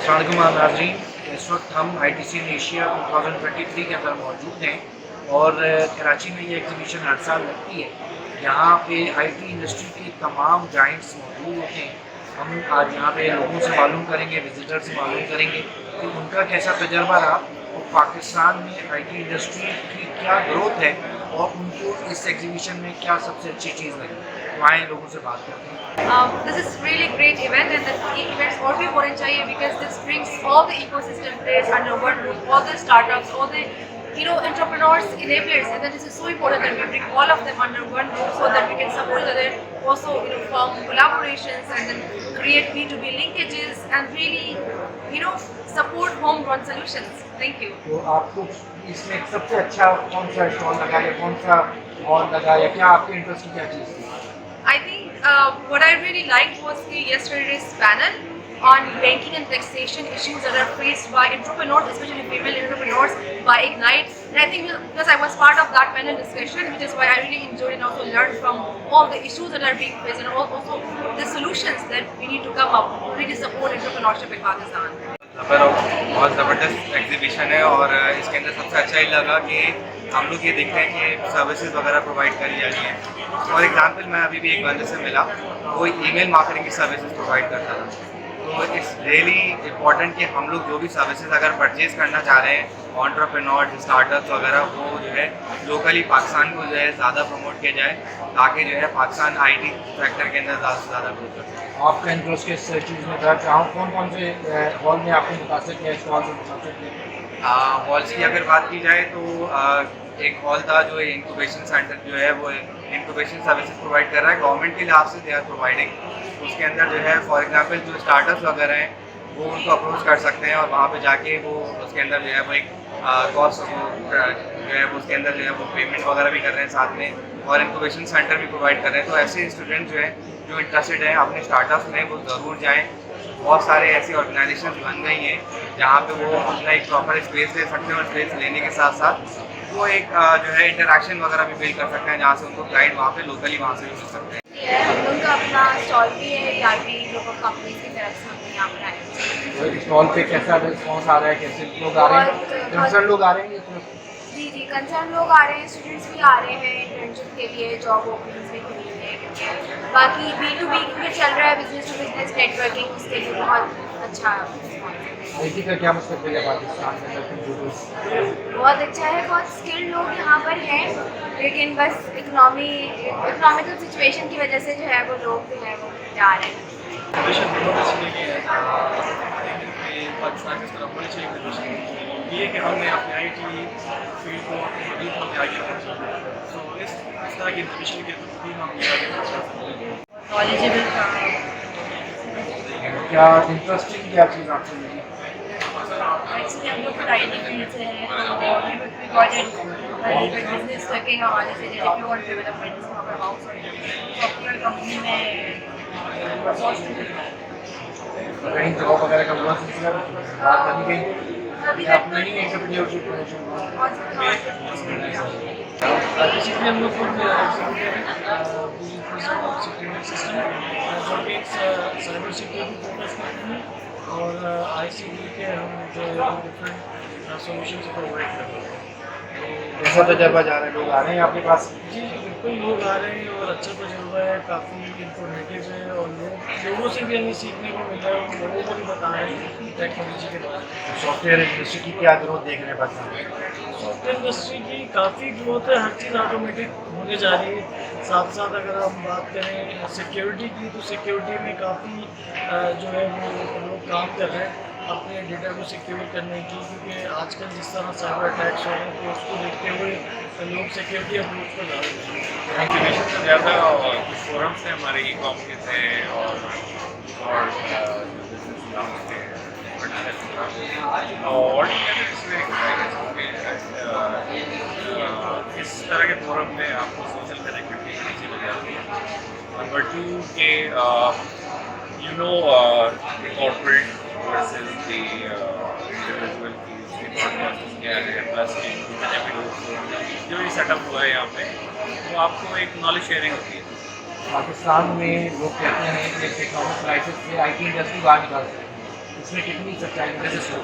अस्सलाम वालेकुम नाज़रीन, इस वक्त हम ITCN एशिया 2023 के अंदर मौजूद हैं और कराची में ये एग्जीबिशन हर साल लगती है। यहाँ पे IT इंडस्ट्री के तमाम जाइंट्स मौजूद होते हैं। हम आज यहाँ पे लोगों से मालूम करेंगे, विजिटर से मालूम करेंगे कि उनका कैसा तजर्बा रहा और पाकिस्तान में IT इंडस्ट्री की क्या ग्रोथ है और उनको इस एग्जीबिशन में क्या सबसे अच्छी चीज़ लगी। तो आए लोगों से बात करते हैं। This is really great event, and the events और भी होने चाहिए because this brings all the ecosystem players under one roof, all the startups, all the entrepreneurs, enablers, and that is so important that we bring all of them under one roof so that we can support each other, also form collaborations and then create B2B linkages and really support home-run solutions. Thank you. तो आपको इसमें सबसे अच्छा कौन सा stall लगा या कौन सा हॉल लगा या क्या आपके इंटरेस्ट की क्या चीज़ थी? I think what I really liked was the yesterday's panel on banking and taxation issues that are faced by entrepreneurs, especially female entrepreneurs, by Ignite. And I think because I was part of that panel discussion, which is why I really enjoyed and also learned from all the issues that are being faced and also the solutions that we need to come up to really support entrepreneurship in Pakistan. बहुत ज़बरदस्त exhibition है और इसके अंदर सबसे अच्छा ही लगा कि हम लोग ये देख रहे हैं कि सर्विसेज वगैरह प्रोवाइड करी जा रही हैं। फॉर एग्जांपल मैं अभी भी एक बंदे से मिला, वो ईमेल मार्केटिंग की सर्विसेज प्रोवाइड करता था। तो इट्स रियली इम्पॉर्टेंट कि हम लोग जो भी सर्विसेज अगर परचेज करना चाह रहे हैं एंटरप्रेन्योर स्टार्टअप्स वगैरह, वो जो है लोकली पाकिस्तान को जो है ज़्यादा प्रमोट किया जाए ताकि जो है पाकिस्तान IT सेक्टर के अंदर ज़्यादा से ज़्यादा ग्रोथ कर सके। आपका इंटरेस्ट किस चीज़ में था? चाहूँ कौन कौन से हॉल में आपने मुतासर किया, स्टॉल से मुतासर किया? हॉल्स की अगर बात की जाए तो एक हॉल था जो इंक्यूबेशन सेंटर जो है वो इंक्यूबेशन सर्विसेज प्रोवाइड कर रहा है गवर्नमेंट के लिहाज से, दे आर प्रोवाइडिंग। उसके अंदर जो है फॉर एग्जांपल जो स्टार्टअप्स वगैरह हैं वो उनको अप्रोच कर सकते हैं और वहाँ पे जाके वो उसके अंदर जो है वो एक कॉस्ट जो है वो उसके अंदर जो है वो पेमेंट वगैरह भी कर रहे हैं साथ में, और इंक्यूबेशन सेंटर भी प्रोवाइड कर रहे हैं। तो ऐसे स्टूडेंट जो है जो इंटरेस्टेड हैं अपने स्टार्टअप्स में, वो ज़रूर जाएँ। बहुत सारे ऐसी ऑर्गेनाइजेशन बन गई हैं जहाँ पे वो अपना एक प्रॉपर स्पेस ले सकते हैं और स्पेस लेने के साथ साथ वो एक जो है इंटरेक्शन वगैरह भी बिल्ड कर सकते हैं जहाँ से उनको क्लाइंट वहाँ पे लोकली वहाँ से भी मिल सकते हैं। हम लोग का अपना स्टॉल भी है IB लोकल कंपनी की तरफ से, हम यहाँ पर आए हैं। स्टॉल पे कैसा रिस्पॉन्स आ रहा है, कैसे लोग आ रहे हैं? कंसर्न लोग आ रहे हैं? जी कंसर्न लोग आ रहे हैं, स्टूडेंट्स भी आ रहे हैं इंटर्नशिप के लिए, जॉब ओपनिंग्स भी खुली है, बाकी B2B भी चल रहा है, बिजनेस टू बिजनेस नेटवर्किंग, उसके लिए बहुत अच्छा IT का क्या मुस्तकबिल है पाकिस्तान में कंप्यूटर्स? बहुत अच्छा है, बहुत स्किल्ड लोग यहाँ पर हैं, लेकिन बस इकोनॉमिकल सिचुएशन की वजह से जो है वो लोग जो है वो जा रहे हैं। पाकिस्तान की तरफ होनी चाहिए ये कि हमने अपने IT फील्ड को आगे बढ़ाना, तो इस तरह की एजुकेशन के थ्रू भी हम आगे बढ़ सकते हैं। नॉलेजेबल था। क्या इंटरेस्टिंग क्या चीज़ आपको लगी? एक्चुअली हम लोग IT फील्ड से हैं और बिजनेस के हवाले से जैसे प्योर डेवलपमेंट सॉफ्टवेयर कंपनी में कहीं जॉब वगैरह का हुआ सिलसिला बात करनी गई अपना ही एंटरप्रेन्योरशिप बेसिकली हम लोग सिस्टम जो कि साइबर सिक्योरिटी फोकस करते हैं और ICT के हम जो डिफरेंट सॉल्यूशन प्रोवाइड करते हैं। कैसा तजर्बा जा रहा है? लोग आ रहे हैं आपके पास? जी बिल्कुल लोग आ रहे हैं और अच्छा तजुर्बा है, काफ़ी इंफॉर्मेटिव है और लोगों से भी हमें सीखने को मिल रहा है और लोगों को भी बता रहे हैं टेक्नोलॉजी के बारे में। सॉफ्टवेयर इंडस्ट्री की क्या ग्रोथ देखने पाते हैं? सॉफ्टवेयर इंडस्ट्री की काफ़ी ग्रोथ है, हर चीज़ ऑटोमेटिक होने जा रही है। साथ साथ अगर हम बात करें सिक्योरिटी की, तो सिक्योरिटी में काफ़ी जो है वो लोग काम कर रहे हैं अपने डेटा को सिक्योर करने की, क्योंकि आजकल जिस तरह साइबर अटैक्स हो रहे हैं तो उसको देखते हुए लोग सिक्योरिटी अप्रोच पर जा रहे हैं। एक्टिवेशन से ज़्यादा और कुछ फोरम्स थे हमारे ई-कॉम के थे और बिजनेस लाउंज थे और इस तरह के फोरम में आपको सोशल कनेक्टिविटी अच्छी मिल जाती है। नंबर 2 के कॉर्पोरेट versus the individual की प्रोसेस क्या है, प्लस कि मैंने भी लोग जो भी सेटअप हुआ है यहाँ पे, तो आपको एक नॉलेज शेयरिंग होती है। पाकिस्तान में लोग कहते हैं कि इकोनॉमिक क्राइसिस से IT इंडस्ट्री बाहर निकाल सकती है, इसमें कितनी सच्चाई है? दिस इज ट्रू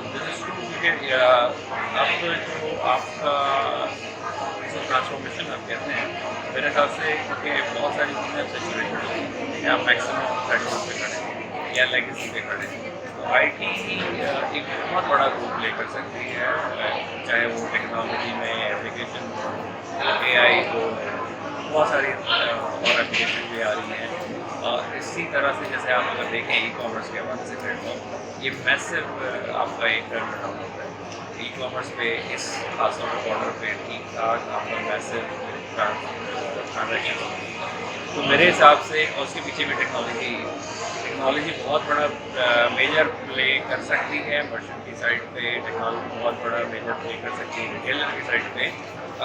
क्योंकि अब जो आपका जो ट्रांसफॉर्मेशन आप कहते हैं, मेरे ख्याल से क्योंकि बहुत सारी चीज़ें सेचुरेटेड होती या मैक्सिमम थ्रेशोल्ड पे खड़े हैं या लेगेसी पे खड़े हैं, तो IT एक बहुत बड़ा रोल प्ले कर सकती है, चाहे वो टेक्नोलॉजी में एप्लीकेशन हो, AI हो, बहुत सारी और एप्लीकेशन भी आ रही हैं। इसी तरह से जैसे आप अगर देखें ई-कॉमर्स के हवाले से प्लेटफॉर्म, ये मैसिव आपका एक टर्न होता है ई-कॉमर्स पे, इस खासतौर पर बॉर्डर पे ठीक ठाक आपका मैसिव ट्रांजेक्शन होती है। तो मेरे हिसाब से, और उसके पीछे भी टेक्नोलॉजी बहुत बड़ा मेजर प्ले कर सकती है। मर्चेंट की साइड पे टेक्नोलॉजी बहुत बड़ा मेजर प्ले कर सकती है रिटेलर की साइड पे,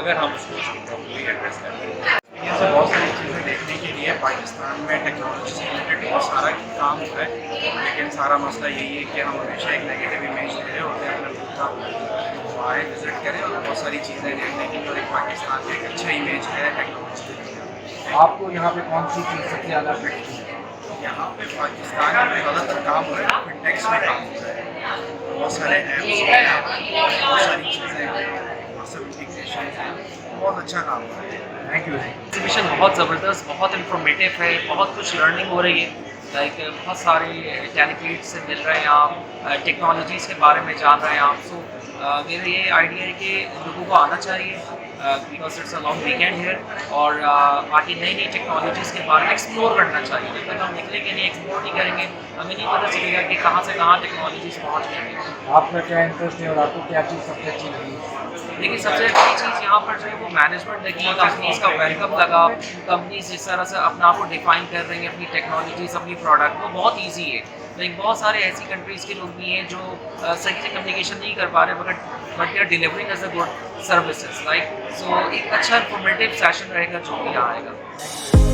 अगर हम उसको प्रॉपर्ली एड्रेस करें। ये सब बहुत सारी चीज़ें देखने के लिए पाकिस्तान में टेक्नोलॉजी से रिलेटेड बहुत सारा काम हो रहा है, लेकिन सारा मसला यही है कि हम हमेशा एक नेगेटिव इमेज दे रहे होते हैं अपने मुल्क का। वो आए विजिट करें और बहुत सारी चीज़ें देखने की, और एक पाकिस्तान में एक अच्छा इमेज है टेक्नोलॉजी के लिए। आपको यहाँ पे कौन सी चीज़ सबसे ज़्यादा अट्रैक्ट की? यहाँ पे पाकिस्तान में ज़्यादातर काम हो रहा है फिनटेक्स में काम हो रहा है, बहुत सारे ऐप्स हैं, बहुत सारी चीज़ें हैं, सब इंटीग्रेशन है, बहुत अच्छा काम हो रहा है। Thank you. एग्जीबिशन बहुत ज़बरदस्त, बहुत इन्फॉर्मेटिव है, बहुत कुछ लर्निंग हो रही है। लाइक बहुत सारे डेलीगेट से मिल रहे हैं आप, टेक्नोलॉजीज़ के बारे में जान रहे हैं आप। सो मेरा ये आइडिया है कि लोगों को आना चाहिए, because it's a long weekend here, और आके नई नई टेक्नोलॉजीज़ के बारे में एक्सप्लोर करना चाहिए। जब तक हम निकलेंगे नहीं, एक्सप्लोर नहीं करेंगे, हमें नहीं पता चलेगा कि कहाँ से कहाँ टेक्नोलॉजीज़ पहुँच गई हैं। आपका क्या इंटरेस्ट है और आपको क्या चीज़ सबसे अच्छी लगी? लेकिन सबसे अच्छी चीज़ यहाँ पर जो है वो मैनेजमेंट लगी, कंपनीज़ का वेलकम लगा। कंपनीज जिस तरह से अपना आप को डिफाइन कर रही हैं, अपनी टेक्नोलॉजीज, अपनी प्रोडक्ट, वो बहुत ईजी है। लेकिन बहुत सारे ऐसी कंट्रीज़ के लोग भी हैं जो सही से कम्युनिकेशन नहीं कर पा रहे, but they are delivering as a good services. Like so एक अच्छा इन्फॉर्मेटिव सेशन रहेगा जो भी यहाँ आएगा।